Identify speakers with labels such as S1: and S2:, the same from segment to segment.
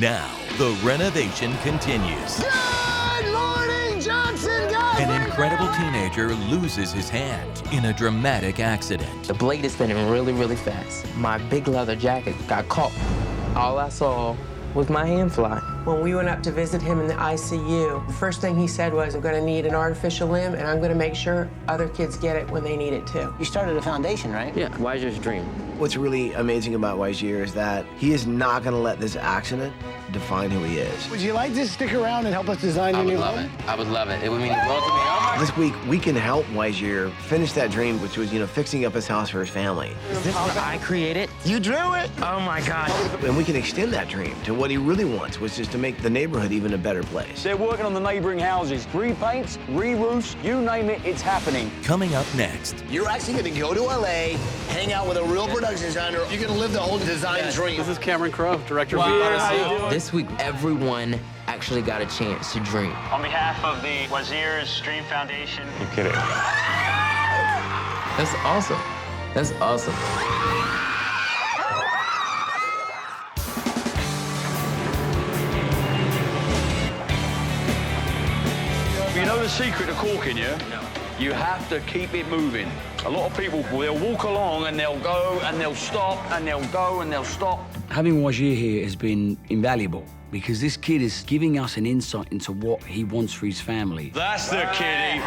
S1: Now, the renovation continues.
S2: Good morning, Johnson-Goslee!
S1: An incredible teenager loses his hand in a dramatic accident.
S3: The blade is spinning really, really fast. My big leather jacket got caught. All I saw was my hand fly.
S4: When we went up to visit him in the ICU, the first thing he said was, I'm gonna need an artificial limb, and I'm gonna make sure other kids get it when they need it too.
S5: You started a foundation, right?
S3: Yeah, Weir's dream.
S6: What's really amazing about Weir is that he is not going to let this accident define who he is.
S2: Would you like to stick around and help us design your new home?
S3: I would love it. It would mean the world to me. Oh my.
S6: This week, we can help Weir finish that dream, which was, fixing up his house for his family.
S3: Is this what I created?
S2: You drew it!
S3: Oh my God.
S6: And we can extend that dream to what he really wants, which is to make the neighborhood even a better place.
S7: They're working on the neighboring houses. Repaints, re-roofs, you name it, it's happening.
S1: Coming up next,
S8: You're actually going to go to LA, hang out with a real production designer. You're going to live the whole design dream.
S9: This is Cameron Crowe, director of Weir.
S3: This week, everyone actually got a chance to dream.
S10: On behalf of the Weir's Dream Foundation.
S9: You kidding?
S3: That's awesome. That's awesome.
S7: You know the secret to corking, yeah? No. You have to keep it moving. A lot of people, they'll walk along and they'll go and they'll stop and they'll go and they'll stop.
S11: Having Weir here has been invaluable because this kid is giving us an insight into what he wants for his family.
S7: That's the kiddie.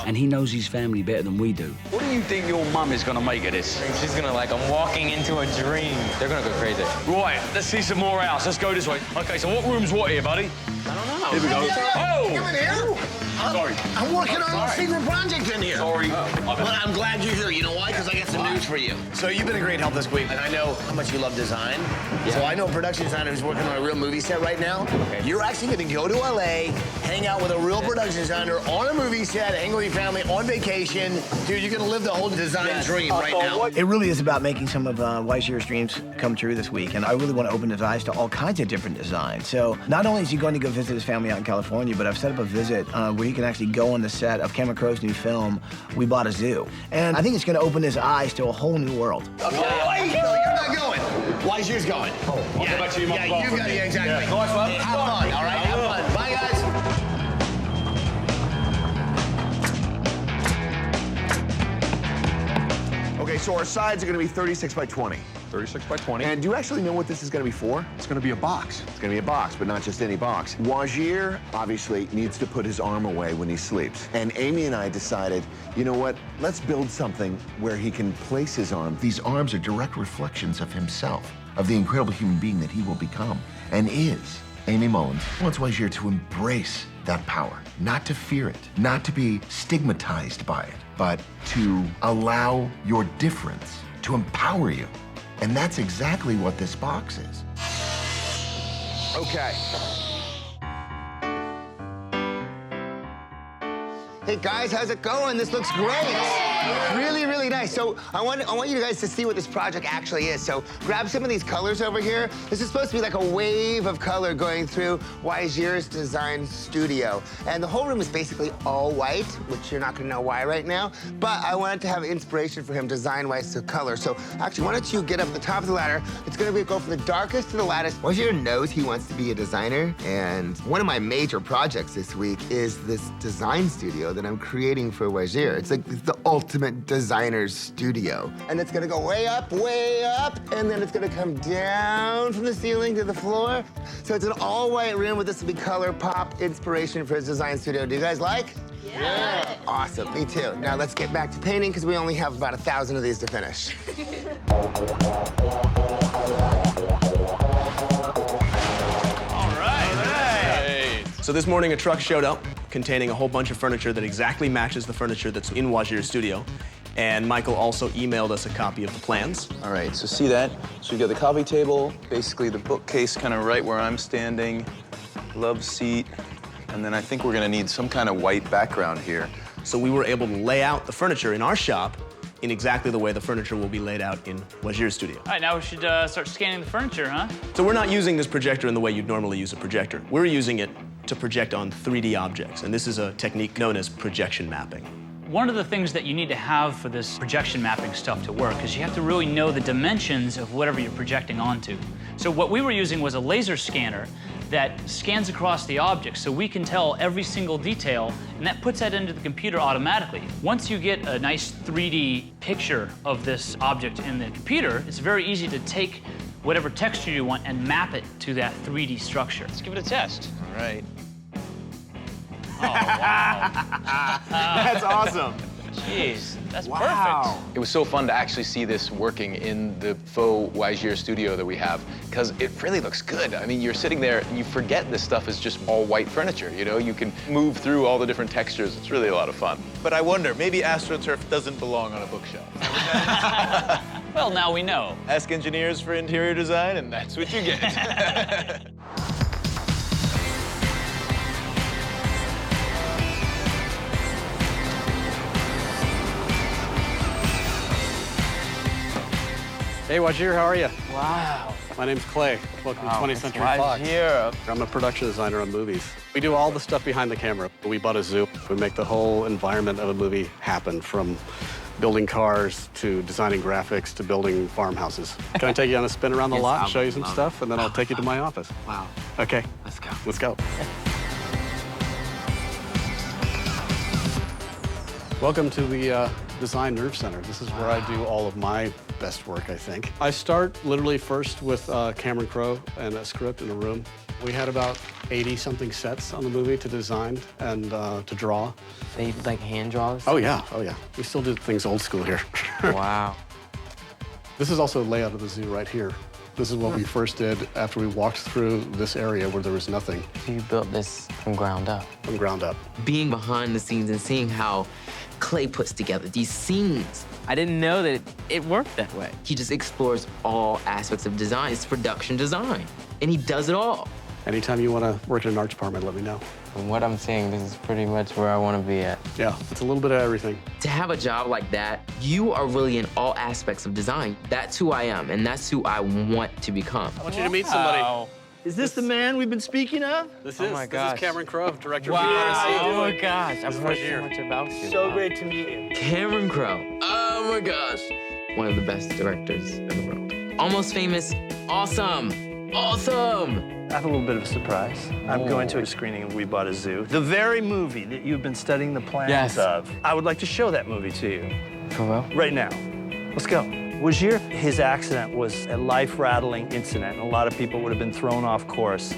S11: And he knows his family better than we do.
S7: What do you think your mum is going to make of this?
S3: She's gonna I'm walking into a dream. They're gonna go crazy.
S7: Right, let's see some more house. Let's go this way. Okay, so what room's what here, buddy?
S3: I don't know.
S7: Here we go. Oh!
S8: Come in here.
S7: Sorry.
S8: I'm working on a secret project in here.
S7: Sorry.
S8: But I'm glad you're here. You know why? Because I got some news for you. So you've been a great help this week, and I know how much you love design. Yeah. So I know a production designer who's working on a real movie set right now. Okay. You're actually going to go to LA, hang out with a real production designer on a movie set, hang with your family on vacation. Dude, you're going to live the whole design dream right now.
S6: It really is about making some of Weir's dreams come true this week, and I really want to open his eyes to all kinds of different designs. So not only is he going to go visit his family out in California, but I've set up a visit where he can actually go on the set of Cameron Crowe's new film, We Bought a Zoo. And I think it's going to open his eyes to a whole new world.
S8: Okay. No, you're not going. Weir's going.
S7: I'll get back to you,
S8: Yeah, you got it, exactly.
S7: Yeah. Nice one.
S8: Have fun, all right? Have fun. Bye, guys.
S9: Okay, so our sides are going to be 36 by 20. 36 by 20. And do you actually know what this is going to be for? It's going to be a box. It's going to be a box, but not just any box. Weir obviously needs to put his arm away when he sleeps. And Amy and I decided, you know what? Let's build something where he can place his arm. These arms are direct reflections of himself, of the incredible human being that he will become and is. Amy Mullins wants Weir to embrace that power, not to fear it, not to be stigmatized by it, but to allow your difference to empower you. And that's exactly what this box is. Okay.
S8: Hey guys, how's it going? This looks great. Really, really nice. So I want you guys to see what this project actually is. So grab some of these colors over here. This is supposed to be like a wave of color going through Weir's design studio. And the whole room is basically all white, which you're not gonna know why right now. But I wanted to have inspiration for him design-wise to color. So actually, why don't you get up at the top of the ladder? It's gonna go from the darkest to the lightest. Weir knows he wants to be a designer. And one of my major projects this week is this design studio that I'm creating for Weir. It's like the ultimate designer's studio. And it's gonna go way up, and then it's gonna come down from the ceiling to the floor. So it's an all-white room with this will be color pop inspiration for his design studio. Do you guys like? Yeah. Awesome, me too. Now let's get back to painting because we only have about 1,000 of these to finish.
S9: So this morning, a truck showed up containing a whole bunch of furniture that exactly matches the furniture that's in Weir's studio. And Michael also emailed us a copy of the plans.
S12: All right, so see that? So you got the coffee table, basically the bookcase kind of right where I'm standing, love seat, and then I think we're gonna need some kind of white background here.
S9: So we were able to lay out the furniture in our shop in exactly the way the furniture will be laid out in Weir's studio.
S10: All right, now we should start scanning the furniture, huh?
S9: So we're not using this projector in the way you'd normally use a projector. We're using it to project on 3D objects, and this is a technique known as projection mapping.
S10: One of the things that you need to have for this projection mapping stuff to work is you have to really know the dimensions of whatever you're projecting onto. So what we were using was a laser scanner that scans across the object so we can tell every single detail, and that puts that into the computer automatically. Once you get a nice 3D picture of this object in the computer, it's very easy to take whatever texture you want and map it to that 3D structure.
S12: Let's give it a test. All right.
S10: Oh, wow.
S5: That's awesome.
S10: Jeez, that's
S5: Wow.
S12: It was so fun to actually see this working in the faux Weir studio that we have, because it really looks good. I mean, you're sitting there and you forget this stuff is just all white furniture, you know? You can move through all the different textures. It's really a lot of fun.
S5: But I wonder, maybe AstroTurf doesn't belong on a bookshelf.
S10: Well, now we know.
S5: Ask engineers for interior design, and that's what you get.
S13: Hey, Weir, how are you?
S3: Wow.
S13: My name's Clay. Welcome to 20th Century Fox.
S3: Weir.
S13: I'm a production designer on movies. We do all the stuff behind the camera. We bought a zoo. We make the whole environment of a movie happen, from building cars to designing graphics to building farmhouses. Can I take you on a spin around the lot and show you some stuff, and then I'll take you to my office?
S3: Wow.
S13: Okay.
S3: Let's go.
S13: Let's go. Welcome to the Design Nerve Center. This is where I do all of my best work, I think. I start literally first with Cameron Crowe and a script in a room. We had about 80-something sets on the movie to design and to draw.
S3: They like hand draws?
S13: Oh, yeah. Oh, yeah. We still do things old school here.
S3: Wow.
S13: This is also a layout of the zoo right here. This is what we first did after we walked through this area where there was nothing.
S3: So you built this from ground up?
S13: From ground up.
S3: Being behind the scenes and seeing how Clay puts together these scenes, I didn't know that it worked that way. He just explores all aspects of design. It's production design, and he does it all.
S13: Anytime you want to work in an art department, let me know.
S3: From what I'm seeing, this is pretty much where I want to be at.
S13: Yeah, it's a little bit of everything.
S3: To have a job like that, you are really in all aspects of design. That's who I am, and that's who I want to become.
S13: I want you to meet somebody.
S2: Is this the man we've been speaking of?
S13: This
S3: Oh my gosh.
S13: This is Cameron Crowe, director of
S3: Wow.
S13: Oh
S3: my gosh. I've heard so much about you.
S2: So great to meet you.
S3: Cameron Crowe. Oh my gosh. One of the best directors in the world. Almost famous. Awesome. Awesome.
S2: I have a little bit of a surprise. I'm going to a screening of We Bought a Zoo, the very movie that you've been studying the plans of. I would like to show that movie to you.
S3: For real?
S2: Right now. Let's go. Weir, his accident was a life-rattling incident. A lot of people would have been thrown off course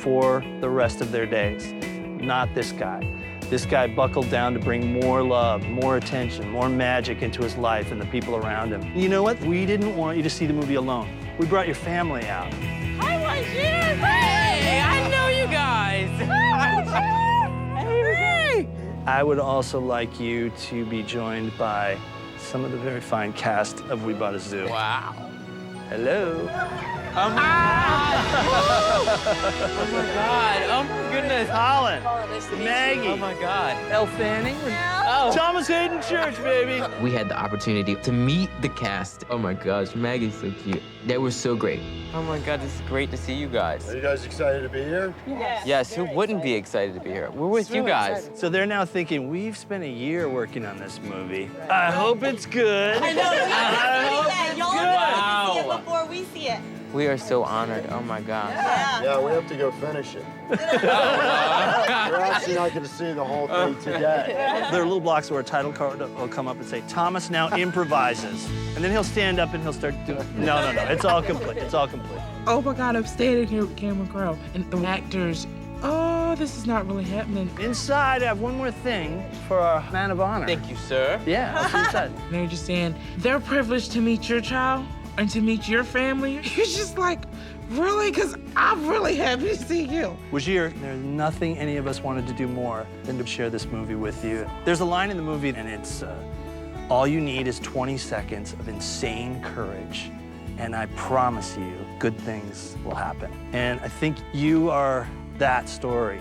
S2: for the rest of their days. Not this guy. This guy buckled down to bring more love, more attention, more magic into his life and the people around him. You know what? We didn't want you to see the movie alone. We brought your family out.
S3: Hi, Weir. Hey, I know you guys. Hi, hey.
S2: I would also like you to be joined by some of the very fine cast of We Bought a Zoo.
S3: Wow.
S2: Hello.
S3: Oh my God. Oh my goodness.
S2: Colin.
S3: Oh, nice to meet
S2: Maggie.
S3: you. Oh my God.
S2: Elle Fanning. Oh. Thomas Hayden Church, baby.
S3: We had the opportunity to meet the cast. Oh my gosh, Maggie's so cute. They were so great. Oh my God, it's great to see you guys.
S14: Are you guys excited to be here?
S3: Yes, who wouldn't be excited to be here? We're with you guys.
S2: So they're now thinking, we've spent a year working on this movie. I hope it's good.
S15: I know,
S2: I hope
S15: that. Y'all
S3: Wow.
S15: need to see it before we see it.
S3: We are so honored. Oh my gosh.
S14: Yeah, we have to go finish it. You're actually not going to see the whole thing today.
S2: There are little blocks where a title card will come up and say, Thomas now improvises. And then he'll stand up and he'll start doing, no. It's all complete. It's all complete.
S16: Oh my God, I'm standing here with Cameron Crowe and the actors. Oh, this is not really happening.
S2: Inside, I have one more thing for our man of honor.
S3: Thank you, sir.
S2: Yeah, I'll see you inside.
S16: They're just saying, they're privileged to meet your child and to meet your family. You're just like, really? Because I'm really happy to see you.
S2: Weir, there's nothing any of us wanted to do more than to share this movie with you. There's a line in the movie, and it's, all you need is 20 seconds of insane courage, and I promise you, good things will happen. And I think you are that story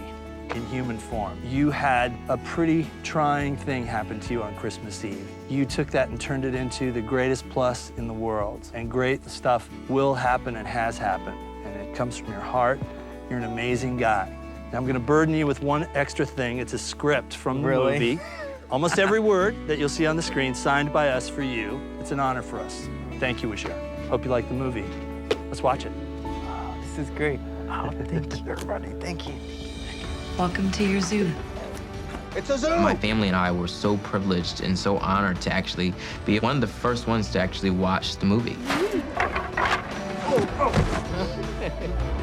S2: in human form. You had a pretty trying thing happen to you on Christmas Eve. You took that and turned it into the greatest plus in the world. And great stuff will happen and has happened. And it comes from your heart. You're an amazing guy. Now I'm gonna burden you with one extra thing. It's a script from the movie. Almost every word that you'll see on the screen signed by us for you. It's an honor for us. Thank you, Weir. Hope you like the movie. Let's watch it.
S3: Oh, this is great. Oh, thank you, everybody. Thank you.
S15: Welcome to your zoo.
S8: It's a zoo!
S3: My family and I were so privileged and so honored to actually be one of the first ones to actually watch the movie.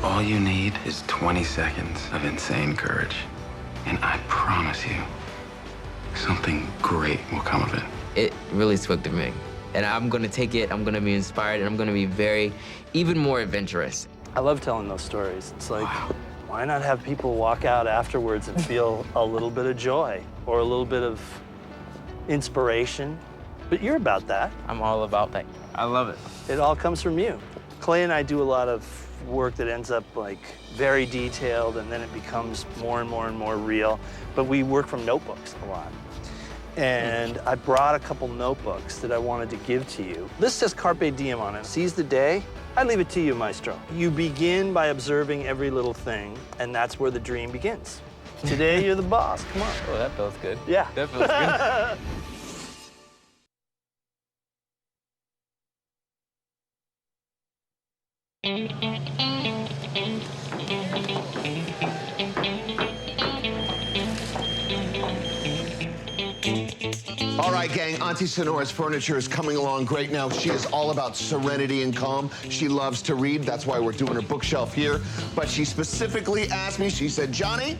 S17: All you need is 20 seconds of insane courage. And I promise you, something great will come of it.
S3: It really spoke to me. And I'm gonna take it, I'm gonna be inspired, and I'm gonna be even more adventurous.
S2: I love telling those stories. It's like, why not have people walk out afterwards and feel a little bit of joy or a little bit of inspiration? But you're about that.
S3: I'm all about that. I love it.
S2: It all comes from you. Clay and I do a lot of work that ends up like very detailed, and then it becomes more and more and more real. But we work from notebooks a lot. And I brought a couple notebooks that I wanted to give to you. This says Carpe Diem on it. Seize the day. I leave it to you, Maestro. You begin by observing every little thing, and that's where the dream begins. Today, you're the boss. Come on.
S3: Oh, that feels good.
S2: Yeah.
S3: That feels good.
S9: All right, gang, Auntie Sonora's furniture is coming along great now. She is all about serenity and calm. She loves to read. That's why we're doing her bookshelf here. But she specifically asked me, she said, Johnny,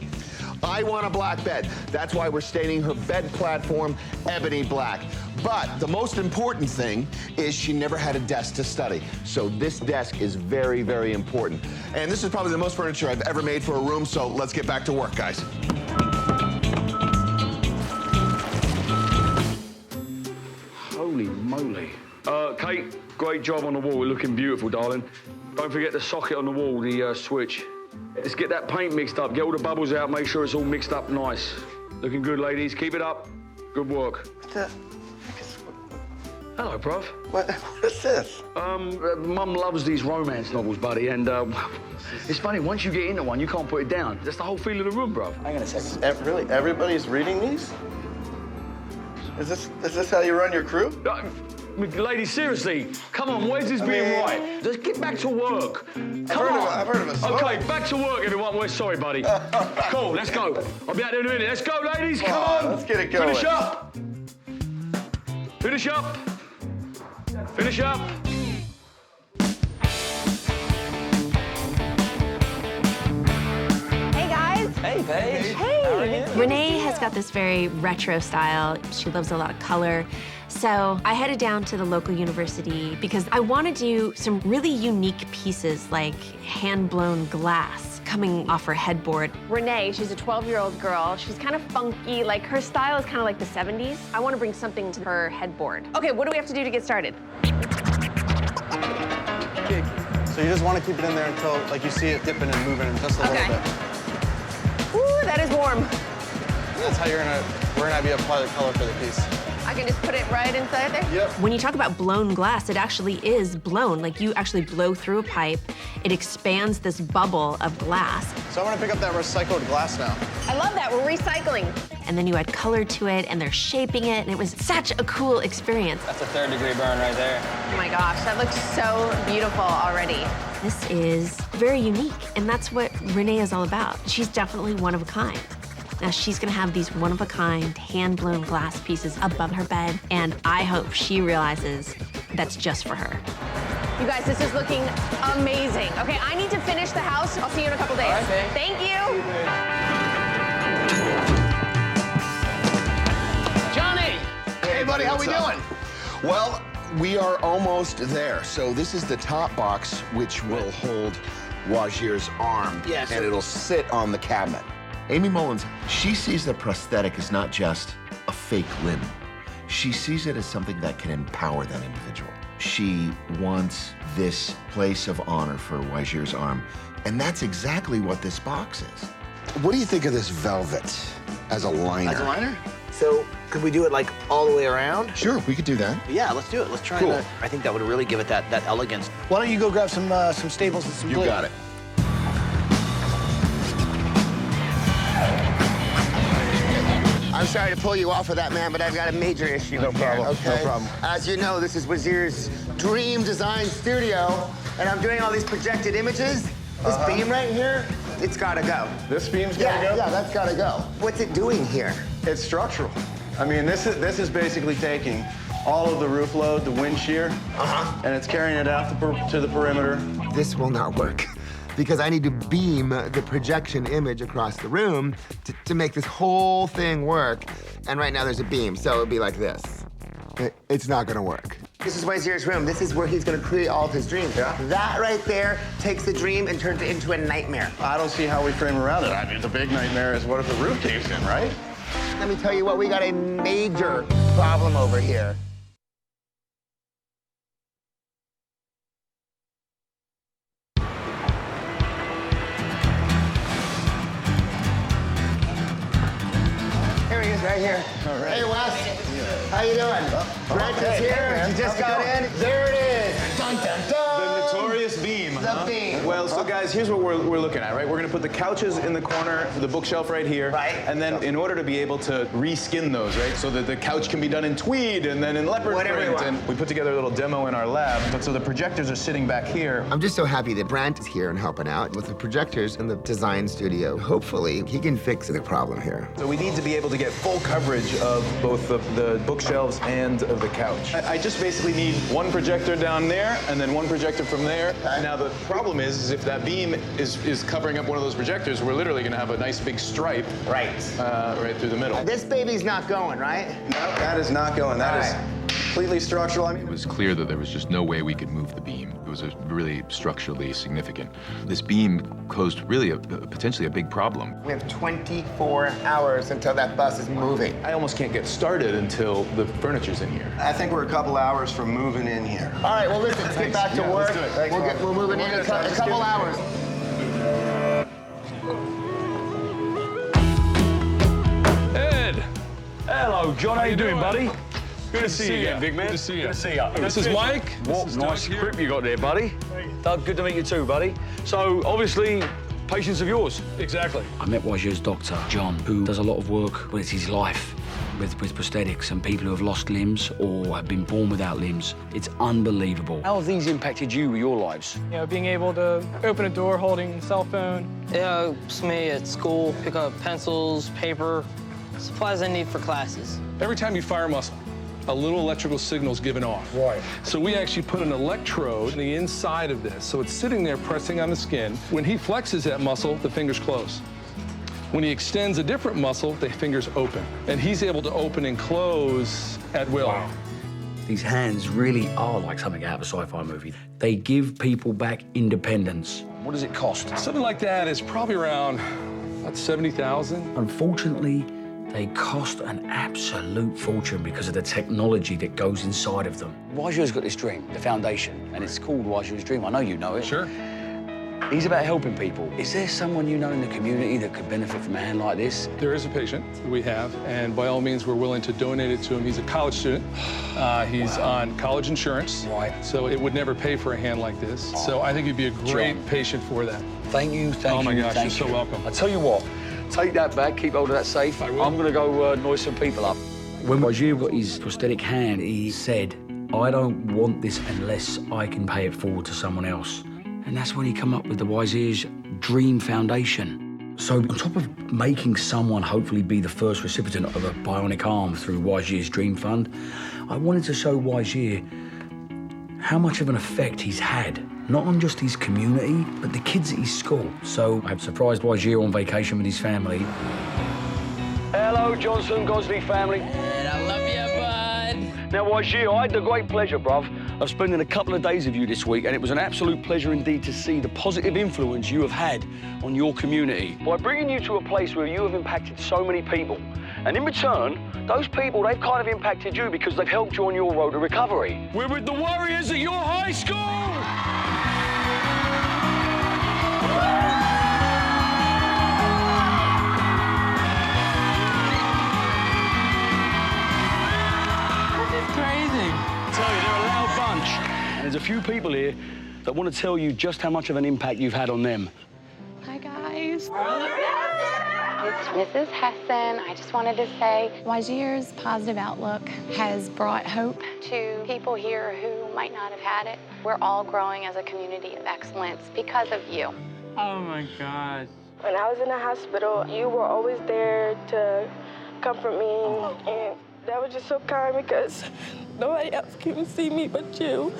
S9: I want a black bed. That's why we're staining her bed platform ebony black. But the most important thing is she never had a desk to study. So this desk is very, very important. And this is probably the most furniture I've ever made for a room, so let's get back to work, guys.
S7: Holy moly. Kate, great job on the wall. We're looking beautiful, darling. Don't forget the socket on the wall, the switch. Let's get that paint mixed up. Get all the bubbles out. Make sure it's all mixed up nice. Looking good, ladies. Keep it up. Good work. Hello, bruv.
S14: What is this?
S7: Mum loves these romance novels, buddy, and it's funny, once you get into one, you can't put it down. That's the whole feel of the room, bruv.
S14: Hang on a second. Really? Everybody's reading these? Is this how you run your crew?
S7: Ladies, seriously, come on, where's this being right? Just get back to work. Come on.
S14: I've heard of a story.
S7: Okay, back to work, everyone. We're sorry, buddy. Cool, let's go. I'll be out there in a minute. Let's go, ladies, come on.
S14: Let's get it going.
S7: Finish up. Finish up. Finish up.
S18: Hey, guys.
S3: Hey, Paige.
S18: Hey. Renee has got this very retro style. She loves a lot of color. So I headed down to the local university because I want to do some really unique pieces like hand-blown glass coming off her headboard. Renee, she's a 12-year-old girl. She's kind of funky. Like, her style is kind of like the 70s. I want to bring something to her headboard. Okay, what do we have to do to get started?
S14: Okay. So you just want to keep it in there until, like, you see it dipping and moving just a little bit.
S18: Ooh, that is warm.
S14: That's how we're gonna have you apply the color for the piece.
S18: I can just put it right inside there?
S14: Yep.
S18: When you talk about blown glass, it actually is blown. Like, you actually blow through a pipe, it expands this bubble of glass.
S14: So I'm gonna pick up that recycled glass now.
S18: I love that, we're recycling. And then you add color to it, and they're shaping it, and it was such a cool experience.
S3: That's a 3rd-degree burn right there.
S18: Oh my gosh, that looks so beautiful already. This is very unique, and that's what Renee is all about. She's definitely one of a kind. Now, she's gonna have these one-of-a-kind, hand-blown glass pieces above her bed, and I hope she realizes that's just for her. You guys, this is looking amazing. Okay, I need to finish the house. I'll see you in a couple days.
S3: All right, babe.
S18: Thank you.
S3: Johnny!
S9: Hey, buddy, how we doing? Well, we are almost there. So this is the top box, which will hold Weir's arm.
S6: Yes.
S9: And it'll sit on the cabinet. Amy Mullins, she sees the prosthetic as not just a fake limb. She sees it as something that can empower that individual. She wants this place of honor for Weir's arm, and that's exactly what this box is. What do you think of this velvet as a liner?
S6: As a liner? So could we do it like all the way around?
S9: Sure, we could do that.
S6: Yeah, let's do it. Let's try
S9: Cool.
S6: that. I think that would really give it that elegance. Why don't you go grab some staples and some glue?
S9: You got it.
S8: I'm sorry to pull you off of that, man, but I've got a major issue
S9: No
S8: here,
S9: problem,
S8: okay?
S9: no problem.
S8: As you know, this is Weir's dream design studio, and I'm doing all these projected images. This beam right here, it's gotta go.
S9: This beam's gotta go?
S8: Yeah, that's gotta go. What's it doing here?
S9: It's structural. I mean, this is basically taking all of the roof load, the wind shear, and it's carrying it out to the perimeter.
S8: This will not work because I need to beam the projection image across the room to make this whole thing work. And right now there's a beam, so it'll be like this. It's not gonna work. This is Weir's room. This is where he's gonna create all of his dreams. Yeah. That right there takes the dream and turns it into a nightmare.
S9: I don't see how we frame around it. I mean, the big nightmare is what if the roof caves in, right?
S8: Let me tell you what, we got a major problem over here. Here he is, right here.
S9: All right.
S8: Hey, Wes. How you doing? Brent is here. You just got in. There it is. Dun, dun, dun.
S5: The notorious beam.
S8: The beam.
S5: Well, so guys, here's what we're looking at, right? We're gonna put the couches in the corner, the bookshelf right here.
S8: Right.
S5: And then in order to be able to reskin those, right? So that the couch can be done in tweed and then in leopard print. And we put together a little demo in our lab. But so the projectors are sitting back here.
S8: I'm just so happy that Brent is here and helping out with the projectors in the design studio. Hopefully, he can fix the problem here.
S5: So we need to be able to get full coverage of both the bookshelves and of the couch. I just basically need one projector down there and then one projector from there. Now the problem is if that beam is covering up one of those projectors, we're literally gonna have a nice big stripe right through the middle.
S8: This baby's not going, right?
S5: No, that is not going. That is completely structural. I mean,
S19: it was clear that there was just no way we could move the beam. It was really structurally significant. This beam posed really potentially a big problem.
S8: We have 24 hours until that bus is moving.
S5: I almost can't get started until the furniture's in here.
S9: I think we're a couple hours from moving in here.
S8: All right, well, listen, let's get back to work.
S9: Let's do it.
S8: We're moving in a couple hours.
S20: Ed! Hello, John. How you doing, buddy? Good to see you again, big man.
S21: Good to see you.
S20: Good to see you.
S21: This is Mike.
S20: What nice grip you got there, buddy. Doug, good to meet you too, buddy. So, obviously, patients of yours.
S21: Exactly.
S11: I met Weir's doctor, John, who does a lot of work, but it's his life with prosthetics and people who have lost limbs or have been born without limbs. It's unbelievable. How have these impacted you with your lives?
S22: You know, being able to open a door holding a cell phone. It helps me at school pick up pencils, paper, supplies I need for classes.
S21: Every time you fire muscle, a little electrical signal's given off.
S20: Right.
S21: So we actually put an electrode in the inside of this, so it's sitting there pressing on the skin. When he flexes that muscle, the fingers close. When he extends a different muscle, the fingers open. And he's able to open and close at will. Wow.
S11: These hands really are like something out of a sci-fi movie. They give people back independence. What does it cost?
S21: Something like that is probably around about $70,000.
S11: Unfortunately, they cost an absolute fortune because of the technology that goes inside of them. Weir's got this dream, the foundation, and it's called Weir's Dream. I know you know it.
S21: Sure.
S11: He's about helping people. Is there someone you know in the community that could benefit from a hand like this?
S21: There is a patient we have, and by all means, we're willing to donate it to him. He's a college student. He's on college insurance, so it would never pay for a hand like this. So I think he'd be a great patient for that.
S11: Thank you, thank you.
S21: Oh my gosh,
S11: thank
S21: you're so welcome.
S11: I tell you what, take that back, keep hold of that safe. I'm gonna go noise some people up. When Weir got his prosthetic hand, he said, I don't want this unless I can pay it forward to someone else. And that's when he come up with the Weir's Dream Foundation. So on top of making someone hopefully be the first recipient of a bionic arm through Weir's Dream Fund, I wanted to show Weir how much of an effect he's had, not on just his community, but the kids at his school. So I've surprised Weir on vacation with his family.
S20: Hello, Johnson-Goslee family.
S22: And I love you, bud.
S20: Now, Weir, I had the great pleasure, bruv, of spending a couple of days with you this week, and it was an absolute pleasure indeed to see the positive influence you have had on your community by bringing you to a place where you have impacted so many people. And in return, those people, they've kind of impacted you because they've helped you on your road to recovery. We're with the Warriors at your high school!
S22: It's crazy.
S20: I tell you, they're a loud bunch. And there's a few people here that want to tell you just how much of an impact you've had on them.
S22: Hi, guys.
S1: It's Mrs. Hesson. I just wanted to say Weir's positive outlook has brought hope to people here who might not have had it. We're all growing as a community of excellence because of you.
S4: Oh my gosh.
S23: When I was in the hospital, you were always there to comfort me, and that was just so kind because nobody else can see me but you.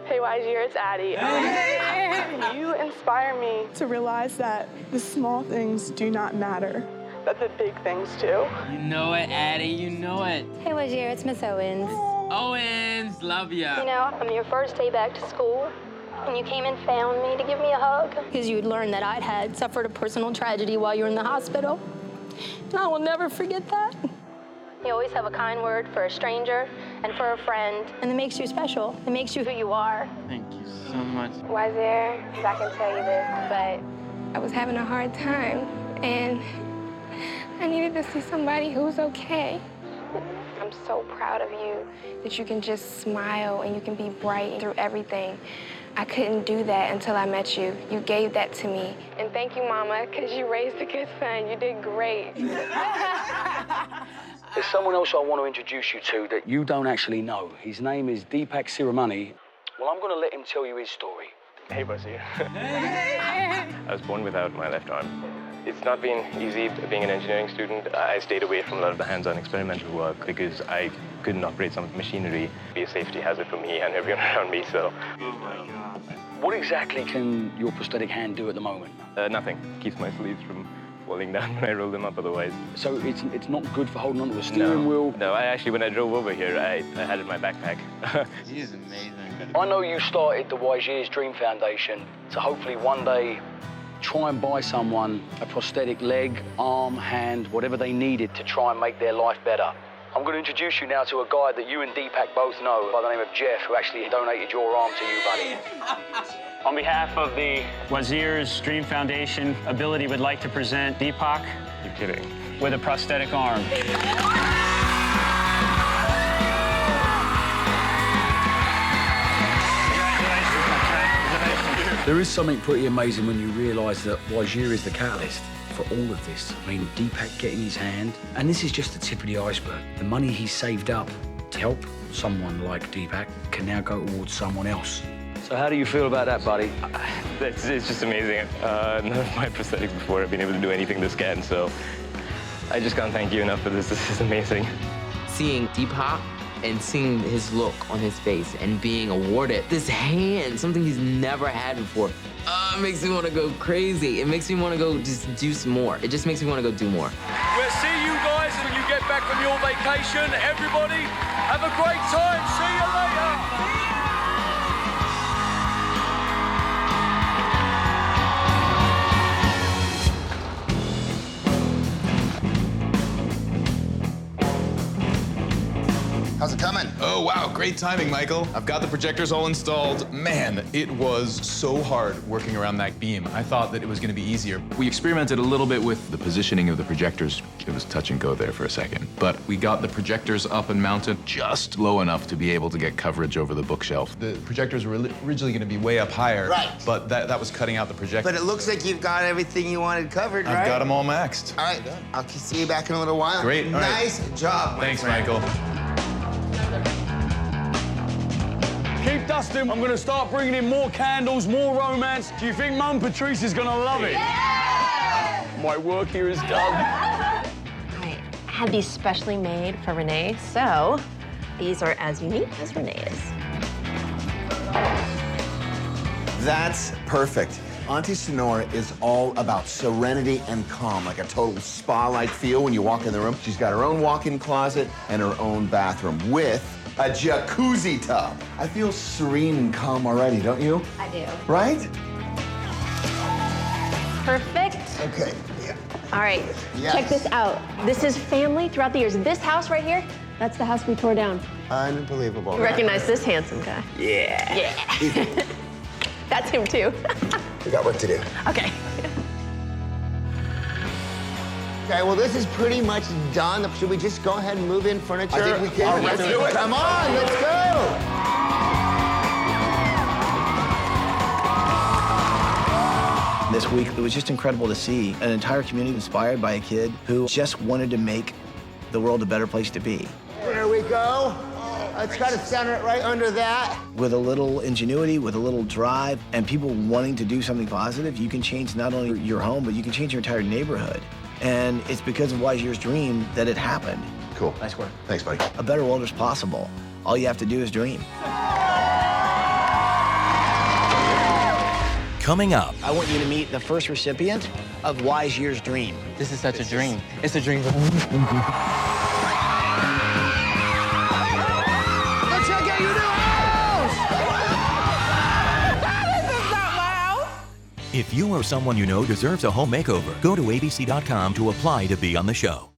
S23: Hey, Weir, it's Addie. You inspire me to realize that the small things do not matter, but the big things do.
S4: You know it, Addie, you know it.
S24: Hey, Weir, it's Miss Owens.
S4: Owens, love ya.
S24: You know, on your first day back to school, when you came and found me to give me a hug, because you'd learned that I'd had suffered a personal tragedy while you were in the hospital. And I will never forget that. You always have a kind word for a stranger and for a friend, and it makes you special. It makes you who you are.
S4: Thank you so much.
S23: Weir, I can tell you this, but I was having a hard time, and I needed to see somebody who's okay. I'm so proud of you that you can just smile and you can be bright through everything. I couldn't do that until I met you. You gave that to me. And thank you, Mama, because you raised a good son. You did great.
S20: There's someone else I want to introduce you to that you don't actually know. His name is Deepak Siramani. Well, I'm going to let him tell you his story.
S25: Hey, Weir. I was born without my left arm. It's not been easy being an engineering student. I stayed away from a lot of the hands-on experimental work because I couldn't operate some of the machinery. It'd be a safety hazard for me and everyone around me, so.
S4: Oh my God.
S20: What exactly can your prosthetic hand do at the moment?
S25: Nothing. Keeps my sleeves from falling down when I roll them up otherwise.
S20: So it's not good for holding onto a steering wheel?
S25: No, when I drove over here, I had it in my backpack.
S4: He is amazing.
S20: I know you started the Weir's Dream Foundation to hopefully one day try and buy someone a prosthetic leg, arm, hand, whatever they needed to try and make their life better. I'm going to introduce you now to a guy that you and Deepak both know by the name of Jeff, who actually donated your arm to you, buddy.
S26: On behalf of the Weir's Dream Foundation, Ability would like to present Deepak.
S25: You're kidding.
S26: With a prosthetic arm.
S11: There is something pretty amazing when you realise that Weir is the catalyst for all of this. I mean, Deepak getting his hand, and this is just the tip of the iceberg. The money he saved up to help someone like Deepak can now go towards someone else.
S20: So how do you feel about that, buddy?
S25: It's just amazing. None of my prosthetics before have been able to do anything this can, so I just can't thank you enough for this. This is amazing.
S3: Seeing Deepak and seeing his look on his face and being awarded this hand, something he's never had before, it makes me want to go crazy. It makes me want to go just do some more. It just makes me want to go do more.
S20: We'll see you guys when you get back from your vacation. Everybody, have a great time. See you later.
S8: How's it coming?
S19: Oh, wow, great timing, Michael. I've got the projectors all installed. Man, it was so hard working around that beam. I thought that it was gonna be easier. We experimented a little bit with the positioning of the projectors. It was touch and go there for a second. But we got the projectors up and mounted just low enough to be able to get coverage over the bookshelf. The projectors were originally gonna be way up higher.
S8: Right.
S19: But that was cutting out the projector.
S8: But it looks like you've got everything you wanted covered, right?
S19: I've got them all maxed.
S8: All right, I'll see you back in a little while.
S19: Great, all right.
S8: Nice job, my
S19: Thanks,
S8: friend.
S19: Michael.
S20: Keep dusting. I'm going to start bringing in more candles, more romance. Do you think Mum Patrice is going to love it?
S23: Yeah!
S20: My work here is done.
S18: I had these specially made for Renee, so these are as unique as Renee is.
S9: That's perfect. Auntie Sonora is all about serenity and calm, like a total spa-like feel when you walk in the room. She's got her own walk-in closet and her own bathroom with a jacuzzi tub. I feel serene and calm already, don't you?
S18: I do.
S9: Right?
S18: Perfect.
S8: Okay, yeah.
S18: All right,
S8: Yes.
S18: check this out. This is family throughout the years. This house right here, that's the house we tore down.
S8: Unbelievable.
S18: You recognize this handsome guy?
S8: Yeah.
S18: Yeah. That's him too.
S8: We got work to do.
S18: Okay.
S8: Okay, well, this is pretty much done. Should we just go ahead and move in furniture?
S9: I think we can.
S8: All right,
S9: Let's do it.
S8: Come on, let's go.
S6: This week, it was just incredible to see an entire community inspired by a kid who just wanted to make the world a better place to be.
S8: There we go. Let's try to center it right under that.
S6: With a little ingenuity, with a little drive, and people wanting to do something positive, you can change not only your home, but you can change your entire neighborhood. And it's because of Weir's dream that it happened.
S9: Cool.
S6: Nice work.
S9: Thanks, buddy.
S6: A better world is possible. All you have to do is dream.
S10: Coming up.
S6: I want you to meet the first recipient of Weir's dream.
S3: This is such a dream. It's a dream.
S10: If you or someone you know deserves a home makeover, go to abc.com to apply to be on the show.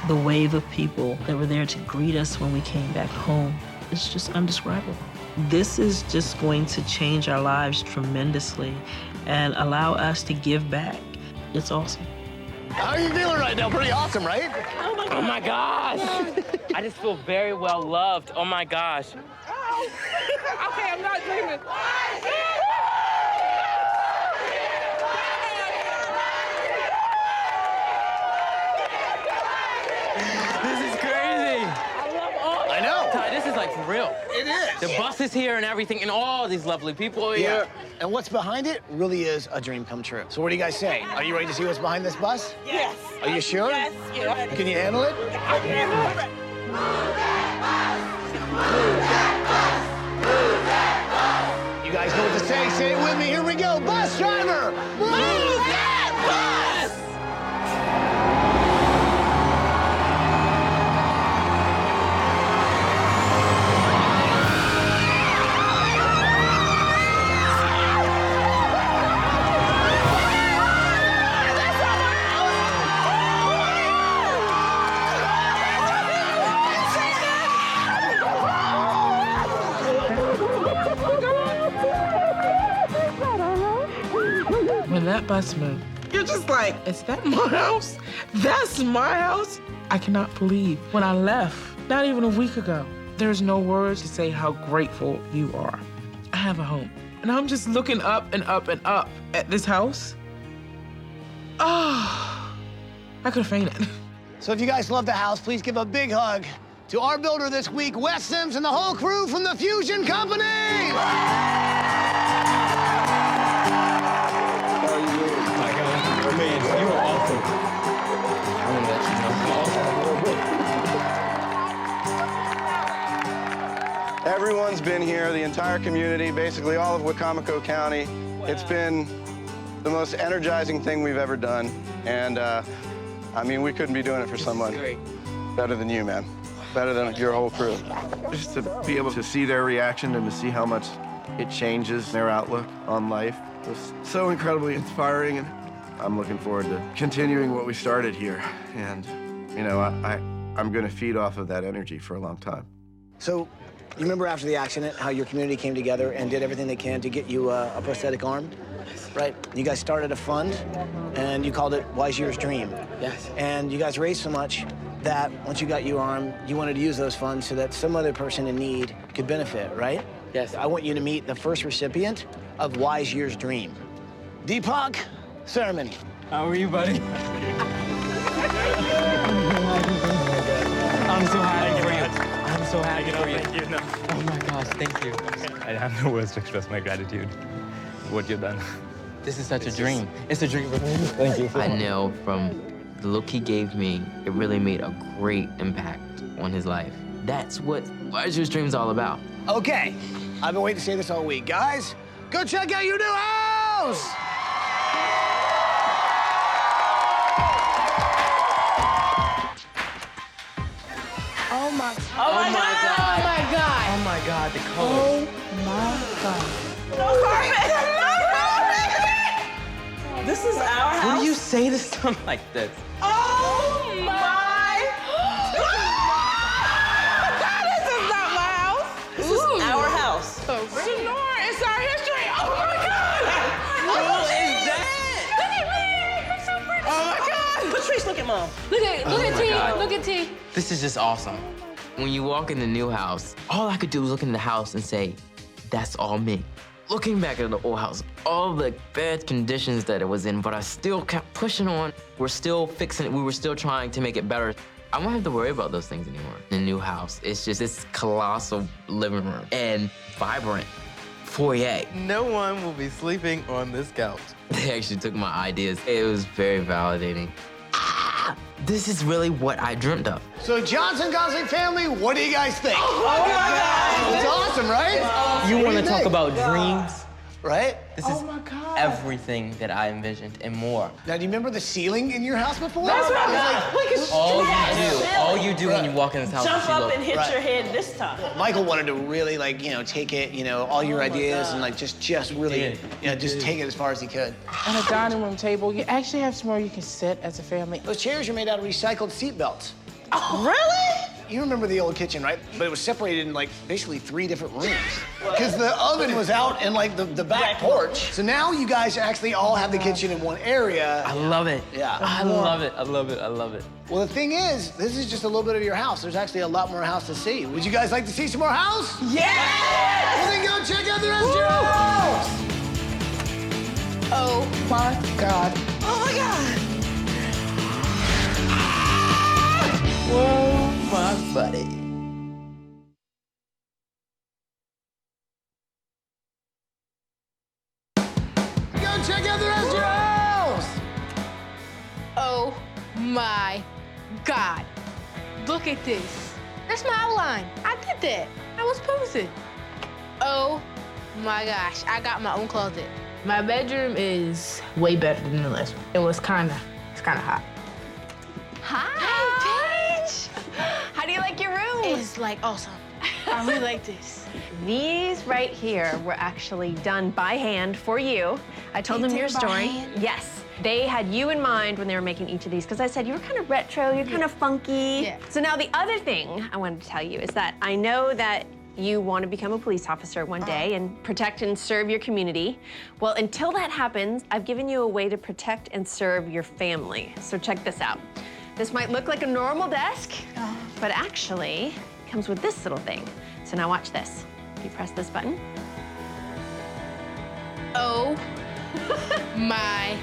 S12: The wave of people that were there to greet us when we came back home is just indescribable. This is just going to change our lives tremendously and allow us to give back. It's awesome.
S6: How are you feeling right now? Pretty awesome, right?
S3: Oh my gosh. I just feel very well loved. Oh my gosh.
S22: Okay, I'm not dreaming.
S3: This is crazy.
S6: I know.
S3: Ty, this is like for real.
S6: It is.
S3: The bus is here and everything, and all these lovely people are here.
S6: And what's behind it really is a dream come true. So what do you guys say? Are you ready to see what's behind this bus?
S22: Yes.
S6: Are you sure?
S22: Yes. Yes.
S6: Can you handle it?
S22: I can handle it.
S6: You guys know what to say. Say it with me. Here we go. Bus driver, move that bus!
S12: When that bus moved, you're just like, is that my house? That's my house? I cannot believe when I left, not even a week ago, there's no words to say how grateful you are. I have a home, and I'm just looking up and up and up at this house. Oh, I could have fainted.
S6: So if you guys love the house, please give a big hug to our builder this week, Wes Sims, and the whole crew from the Fusion Company.
S5: You are awesome. Everyone's been here, the entire community, basically all of Wicomico County. Wow. It's been the most energizing thing we've ever done. And I mean, we couldn't be doing it for someone better than you, man. Better than your whole crew.
S9: Just to be able to see their reaction and to see how much it changes their outlook on life was so incredibly inspiring. And I'm looking forward to continuing what we started here. And, you know, I'm going to feed off of that energy for a long time.
S6: So, you remember after the accident how your community came together and did everything they can to get you a prosthetic arm? Right? You guys started a fund, and you called it Weir's Dream.
S3: Yes.
S6: And you guys raised so much that once you got your arm, you wanted to use those funds so that some other person in need could benefit, right?
S3: Yes.
S6: I want you to meet the first recipient of Weir's Dream. Deepak Ceremony.
S3: How are you, buddy? I'm so happy for you. I'm so happy for you.
S25: Thank you. No.
S3: Oh my gosh, thank you.
S25: I have no words to express my gratitude for what you've done.
S3: This is such a dream. It's a dream for me. Thank you. I know from the look he gave me, it really made a great impact on his life. That's what Weir's Dream's all about.
S6: Okay, I've been waiting to say this all week. Guys, go check out your new house!
S22: Oh my God.
S3: Oh my God.
S22: Oh my God.
S3: Oh my God, the color.
S22: Oh my God. No carpet. No carpet.
S3: say to something like this?
S12: Oh my! This is not my house.
S2: This is our house.
S12: Sonora, it's our history. Oh my God!
S3: Who is that?
S2: Look at me. I'm so pretty.
S12: Oh my God!
S2: Patrice, look at Mom.
S24: Look at
S3: Oh my
S24: T.
S3: God.
S24: Look at T.
S3: This is just awesome. When you walk in the new house, all I could do was look in the house and say, that's all me. Looking back at the old house, all the bad conditions that it was in, but I still kept pushing on. We're still fixing it. We were still trying to make it better. I won't have to worry about those things anymore. The new house, it's just this colossal living room and vibrant foyer.
S7: No one will be sleeping on this couch.
S3: They actually took my ideas. It was very validating. This is really what I dreamt of.
S6: So Johnson-Goslee family, what do you guys think?
S2: Oh my God!
S6: It's awesome, right?
S7: You want to talk
S6: think?
S7: about dreams?
S6: Right?
S7: This is everything that I envisioned and more.
S6: Now, do you remember the ceiling in your house before?
S2: That's right.
S7: All you do when you walk in this house
S2: Jump
S7: is
S2: up
S7: look.
S2: and hit your head this time.
S6: Michael wanted to really, like, take it, all your ideas and, like, just really, just take it as far as he could.
S12: And a dining room table. You actually have somewhere you can sit as a family.
S6: Those chairs are made out of recycled seat belts.
S2: Oh, really?
S6: You remember the old kitchen, right? But it was separated in, like, basically 3 different rooms. Because the oven was out in, like, the back porch. So now you guys actually all have the kitchen in one area.
S7: I love it.
S6: Yeah.
S7: I love it. I love it. I love it.
S6: Well, the thing is, this is just a little bit of your house. There's actually a lot more house to see. Would you guys like to see some more house?
S2: Yes!
S6: Well, then go check out the rest of your house!
S12: Oh my God.
S2: Oh my God!
S7: Whoa, my buddy.
S6: Go check out the rest of your house!
S24: Oh my God. Look at this. That's my outline. I did that. I was posing. Oh my gosh. I got my own closet. My bedroom is way better than the last one. It's kind of hot.
S18: Hi, Paige. How do you like your room?
S24: It's like awesome. I really like this.
S18: These right here were actually done by hand for you. I told them your story. Yes. They had you in mind when they were making each of these because I said you were kind of retro, you're kind of funky.
S24: Yeah.
S18: So now the other thing I wanted to tell you is that I know that you want to become a police officer one day and protect and serve your community. Well, until that happens, I've given you a way to protect and serve your family. So check this out. This might look like a normal desk, but actually comes with this little thing. So now watch this. You press this button.
S24: Oh my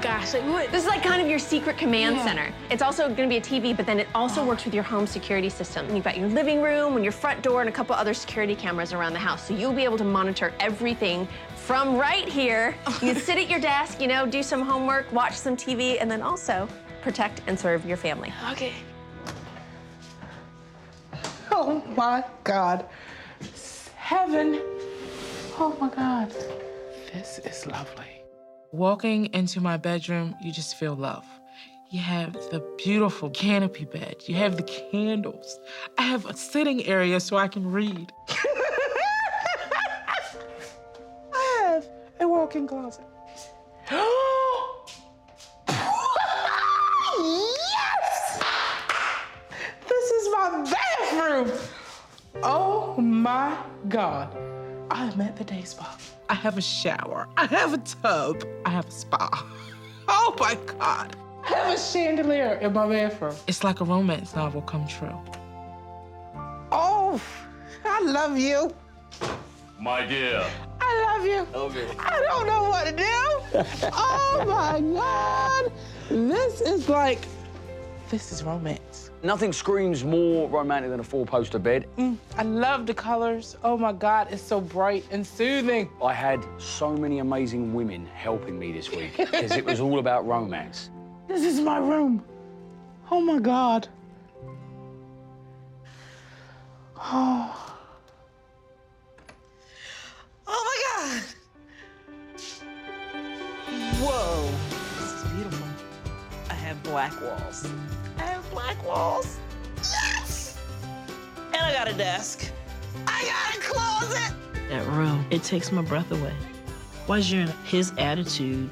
S24: gosh. Like, what?
S18: This is like kind of your secret command center. It's also gonna be a TV, but then it also works with your home security system. And you've got your living room and your front door and a couple other security cameras around the house. So you'll be able to monitor everything from right here. You can sit at your desk, do some homework, watch some TV, and then also protect and serve your family.
S24: Okay.
S12: Oh my God. Heaven. Oh my God. This is lovely. Walking into my bedroom, you just feel love. You have the beautiful canopy bed. You have the candles. I have a sitting area so I can read. I have a walk-in closet. Yes! This is my bathroom. Oh my God. I'm at the day spa. I have a shower. I have a tub. I have a spa. Oh my God. I have a chandelier in my bathroom. It's like a romance novel come true. Oh, I love you.
S13: My dear.
S12: I love you.
S13: Okay.
S12: I don't know what to do. Oh my God. This is romance.
S20: Nothing screams more romantic than a 4-poster bed.
S12: I love the colors. Oh my God, it's so bright and soothing.
S20: I had so many amazing women helping me this week because it was all about romance.
S12: This is my room. Oh my God. Oh.
S2: Oh my God. Whoa. This is beautiful. I have black walls. I have black walls. Yes! And I got a desk. I got a closet. That room, it takes my breath away. Weir, his attitude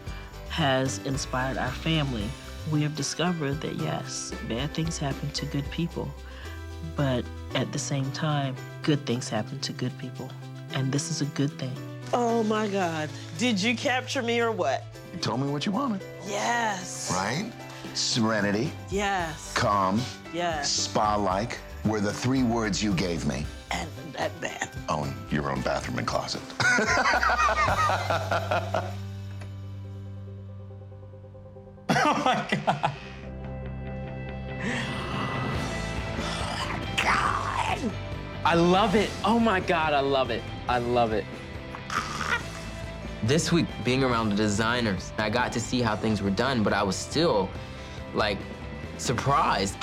S2: has inspired our family. We have discovered that yes, bad things happen to good people, but at the same time, good things happen to good people. And this is a good thing. Oh my God. Did you capture me or what?
S9: You told me what you wanted.
S2: Yes.
S9: Right? Serenity,
S2: Yes.
S9: calm,
S2: Yes.
S9: spa-like were the 3 words you gave me.
S2: And that bad.
S9: Own your own bathroom and closet.
S3: Oh my God. God. I love it. Oh my God, I love it. I love it. This week, being around the designers, I got to see how things were done, but I was still, like, surprised.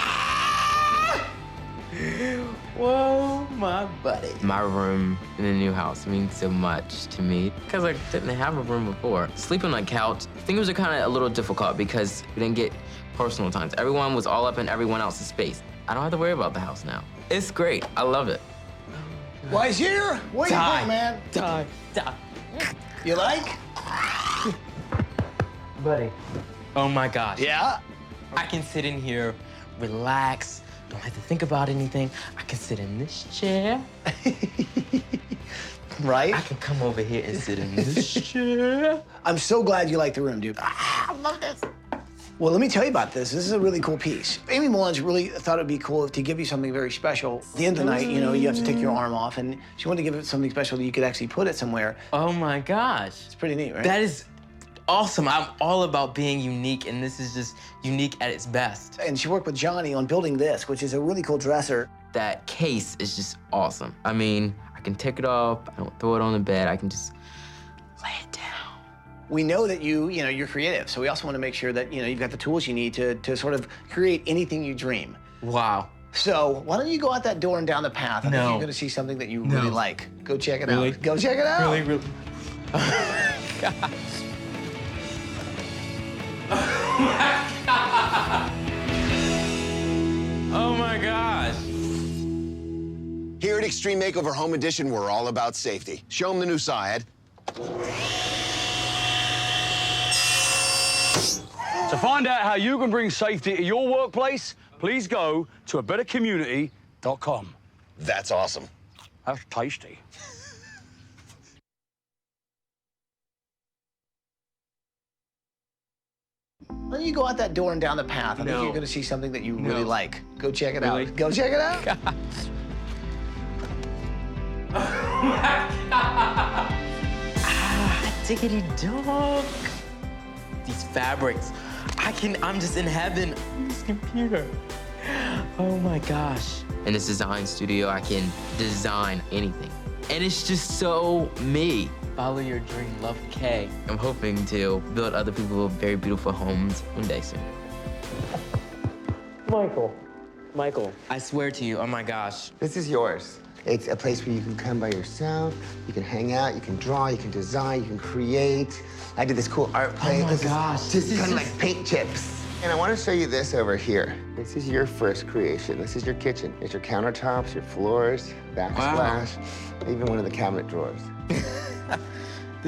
S3: Whoa, my buddy. My room in the new house means so much to me because I didn't have a room before. Sleeping on the couch, things are kind of a little difficult because we didn't get personal times. Everyone was all up in everyone else's space. I don't have to worry about the house now. It's great. I love it.
S6: Why's here? What do you think, man?
S3: Die.
S6: You like?
S3: Buddy. Oh my gosh.
S6: Yeah?
S3: I can sit in here, relax, don't have to think about anything. I can sit in this chair.
S6: Right?
S3: I can come over here and sit in this chair.
S6: I'm so glad you like the room, dude.
S3: I love this.
S6: Well, let me tell you about this. This is a really cool piece. Amy Mullins really thought it'd be cool to give you something very special. At the end of the night, you know, you have to take your arm off, and she wanted to give it something special that you could actually put it somewhere.
S3: Oh my gosh.
S6: It's pretty neat, right?
S3: That is awesome. I'm all about being unique, and this is just unique at its best.
S6: And she worked with Johnny on building this, which is a really cool dresser.
S3: That case is just awesome. I mean, I can take it off, I don't throw it on the bed, I can just lay it down.
S6: We know that you're creative, so we also want to make sure that, you've got the tools you need to sort of create anything you dream.
S3: Wow.
S6: So why don't you go out that door and down the path? I think you're going to see something that you really like. Go check it out. Go check it out.
S3: Really? Oh my gosh. Oh my gosh.
S9: Here at Extreme Makeover Home Edition, we're all about safety. Show them the new side.
S20: To find out how you can bring safety to your workplace, please go to abettercommunity.com.
S9: That's awesome.
S20: That's tasty.
S6: Why don't you go out that door and down the path? I think you're going to see something that you really like. Go check it out. Go check it out.
S3: Gosh. Diggity dog. These fabrics. I'm just in heaven on this computer. Oh my gosh. In this design studio, I can design anything. And it's just so me. Follow your dream, love Kay. I'm hoping to build other people very beautiful homes one day soon. Michael, I swear to you, oh my gosh.
S8: This is yours. It's a place where you can come by yourself, you can hang out, you can draw, you can design, you can create. I did this cool art play.
S3: Oh my gosh.
S8: This is kind of like paint chips. And I want to show you this over here. This is your first creation. This is your kitchen. It's your countertops, your floors, backsplash, even one of the cabinet drawers.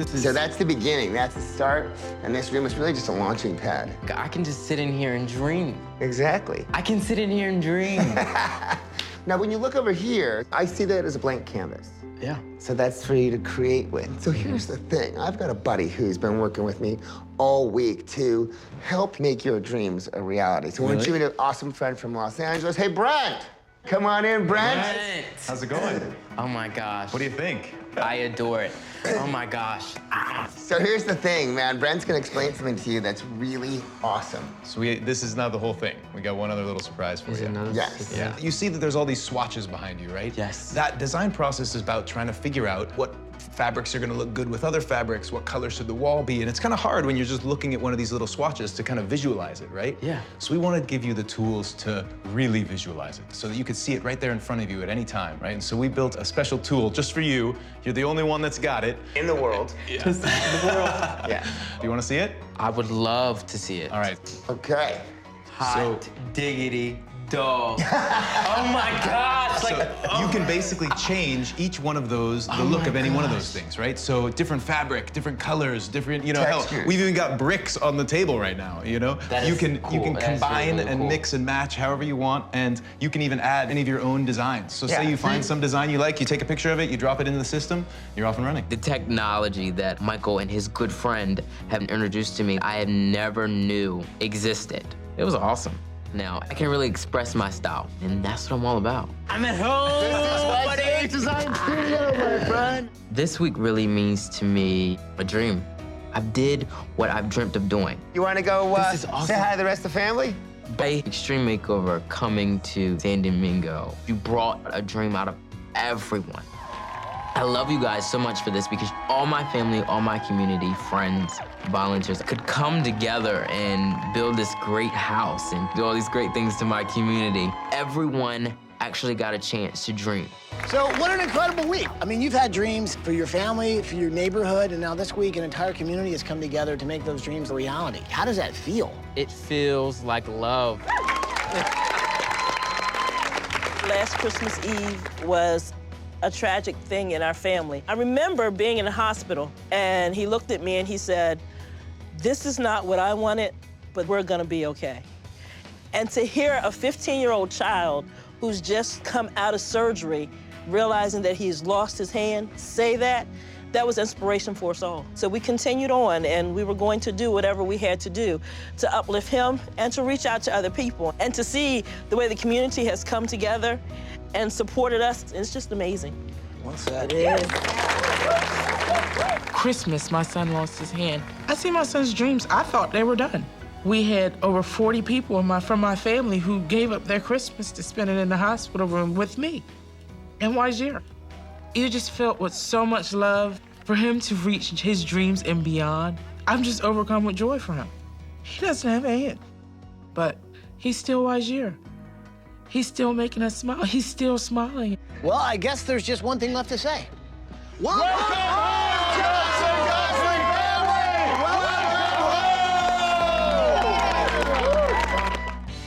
S8: So that's the beginning, that's the start, and this room is really just a launching pad.
S3: I can just sit in here and dream.
S8: Exactly.
S3: I can sit in here and dream.
S8: Now, when you look over here, I see that as a blank canvas.
S3: Yeah.
S8: So that's for you to create with. So here's the thing. I've got a buddy who's been working with me all week to help make your dreams a reality. So I want you to meet an awesome friend from Los Angeles. Hey, Brent. Come on in, Brent.
S19: How's it going?
S3: Oh my gosh.
S19: What do you think?
S3: I adore it. Oh my gosh.
S8: So here's the thing, man. Brent's gonna explain something to you that's really awesome.
S19: So this is not the whole thing. We got one other little surprise for you.
S8: Yes.
S19: Yeah. You see that there's all these swatches behind you, right?
S3: Yes.
S19: That design process is about trying to figure out what fabrics are gonna look good with other fabrics, what color should the wall be, and it's kind of hard when you're just looking at one of these little swatches to kind of visualize it, right?
S3: Yeah.
S19: So we want to give you the tools to really visualize it so that you could see it right there in front of you at any time, right? And so we built a special tool just for you. You're the only one that's got it.
S8: In the world.
S19: Yeah.
S3: Just in the world.
S8: Yeah.
S19: Do you want to see it?
S3: I would love to see it.
S19: All right.
S8: Okay.
S3: Hot diggity dog. Oh my gosh!
S19: So you can basically change each one of those, the look of any one of those things, right? So different fabric, different colors, different, you know, hell,
S8: Textures.
S19: we've even got bricks on the table right now, you know?
S3: That
S19: You
S3: is
S19: can
S3: cool. That is
S19: combine
S3: really
S19: and
S3: cool.
S19: mix and match however you want, and you can even add any of your own designs. So say
S8: Yeah.
S19: you find some design you like, you take a picture of it, you drop it into the system, you're off and running.
S3: The technology that Michael and his good friend have introduced to me, I have never knew existed. It was awesome. Now, I can really express my style, and that's what I'm all about. I'm at home, buddy!
S8: Design Studio, my friend.
S3: This week really means to me a dream. I did what I've dreamt of doing.
S8: You want to go
S3: This is awesome.
S8: say hi to the rest of the family?
S3: By Extreme Makeover coming to San Domingo, you brought a dream out of everyone. I love you guys so much for this because all my family, all my community, friends, volunteers could come together and build this great house and do all these great things to my community. Everyone actually got a chance to dream.
S6: So what an incredible week. I mean, you've had dreams for your family, for your neighborhood, and now this week an entire community has come together to make those dreams a reality. How does that feel?
S3: It feels like love.
S1: Last Christmas Eve was a tragic thing in our family. I remember being in the hospital, and he looked at me and he said, "This is not what I wanted, but we're gonna be okay." And to hear a 15-year-old child who's just come out of surgery, realizing that he's lost his hand, say that, that was inspiration for us all. So we continued on, and we were going to do whatever we had to do to uplift him and to reach out to other people. And to see the way the community has come together and supported us, it's just amazing.
S6: What's that?
S12: It is. Christmas, my son lost his hand. I see my son's dreams. I thought they were done. We had over 40 people from my family who gave up their Christmas to spend it in the hospital room with me in Weir. It just filled with so much love for him to reach his dreams and beyond. I'm just overcome with joy for him. He doesn't have a hand, but he's still Weir. He's still making us smile. He's still smiling.
S6: Well, I guess there's just one thing left to say.
S9: Welcome home, Johnson-Goslee family!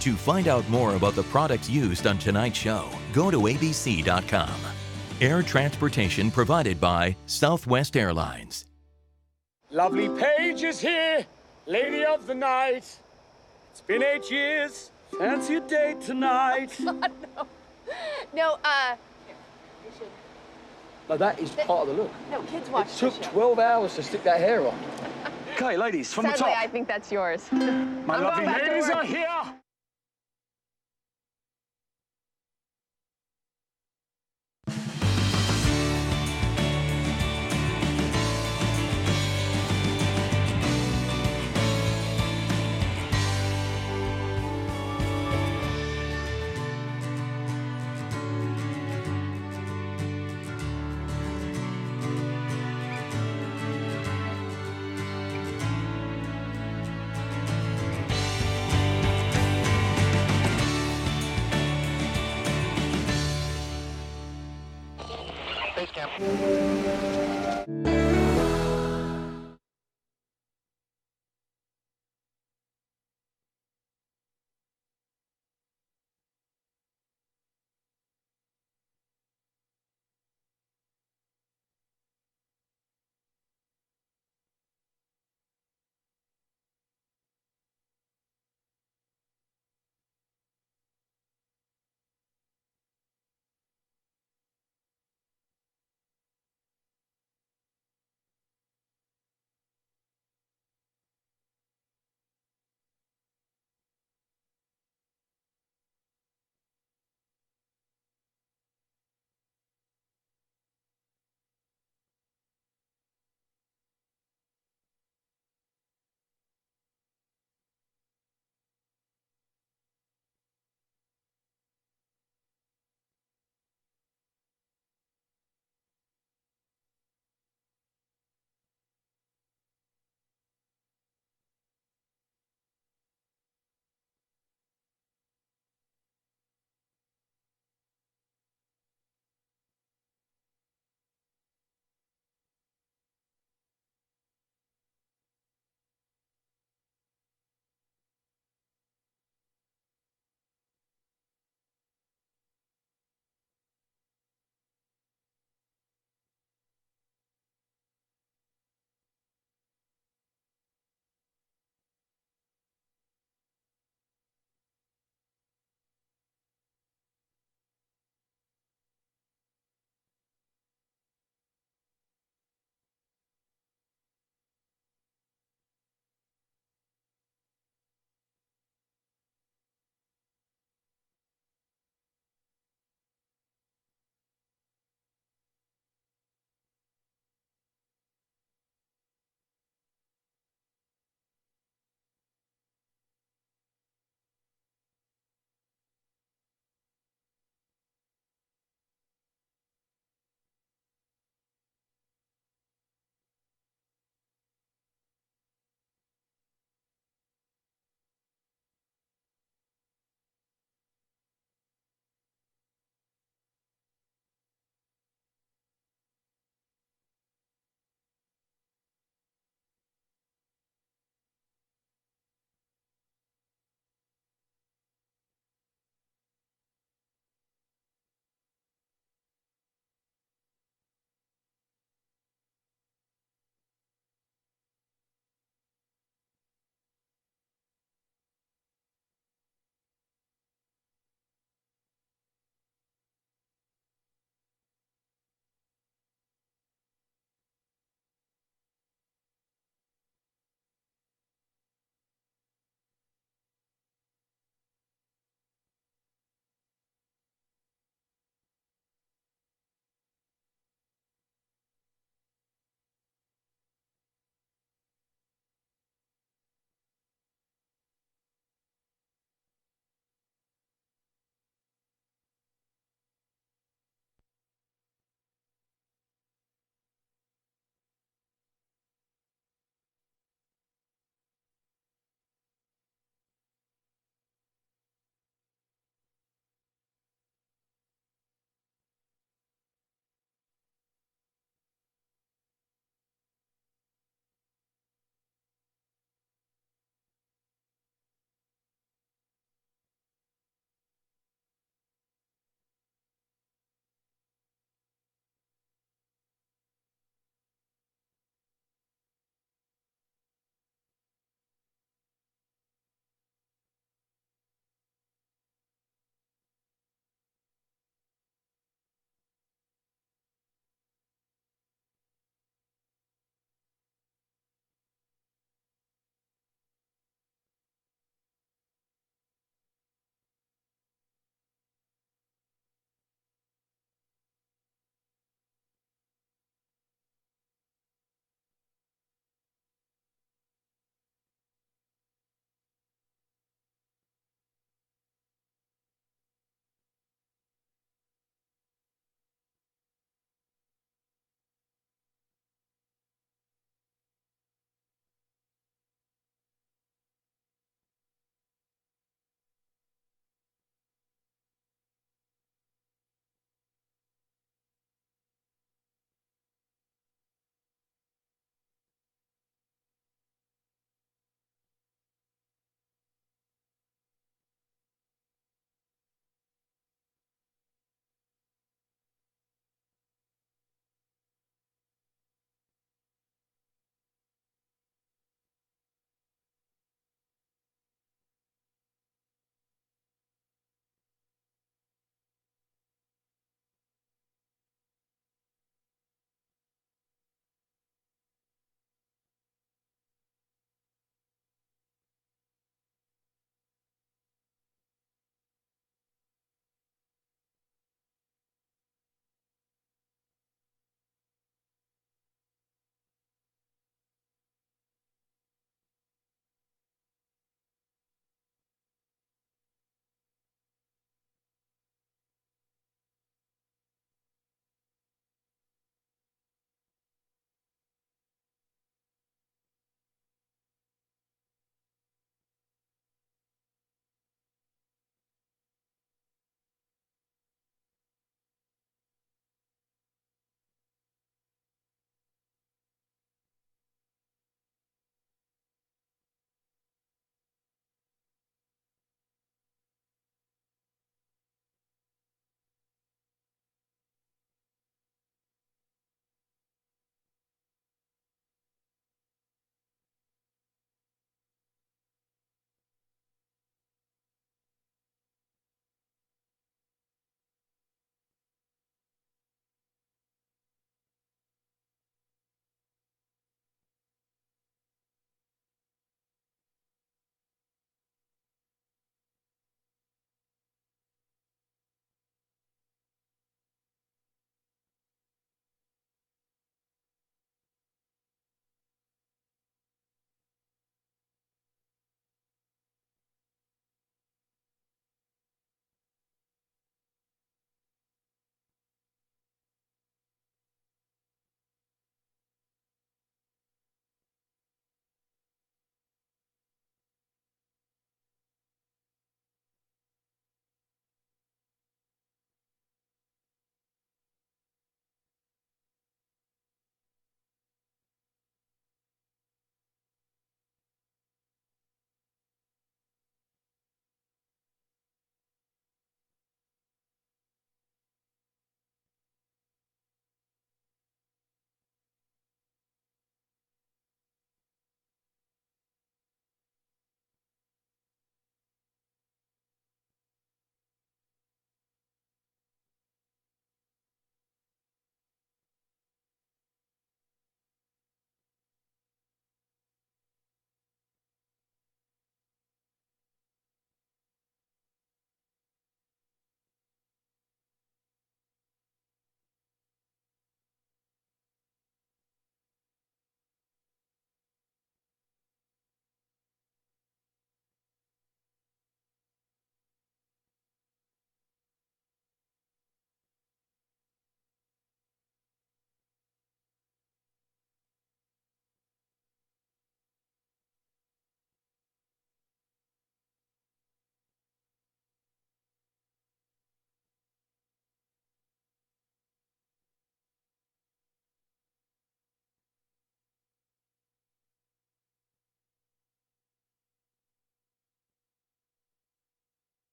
S10: To find out more about the products used on tonight's show, go to abc.com. Air transportation provided by Southwest Airlines.
S20: Lovely Paige is here, lady of the night. It's been 8 years. Fancy a date tonight.
S14: God, no. No,
S20: Now that is part of the look.
S14: no, kids watch
S20: It
S14: the
S20: took
S14: show.
S20: 12 hours to stick that hair on. Okay, ladies, from the
S14: Sadly,
S20: top.
S14: I think that's yours.
S20: My
S14: I'm
S20: lovely
S14: going back to
S20: ladies
S14: work.
S20: are here.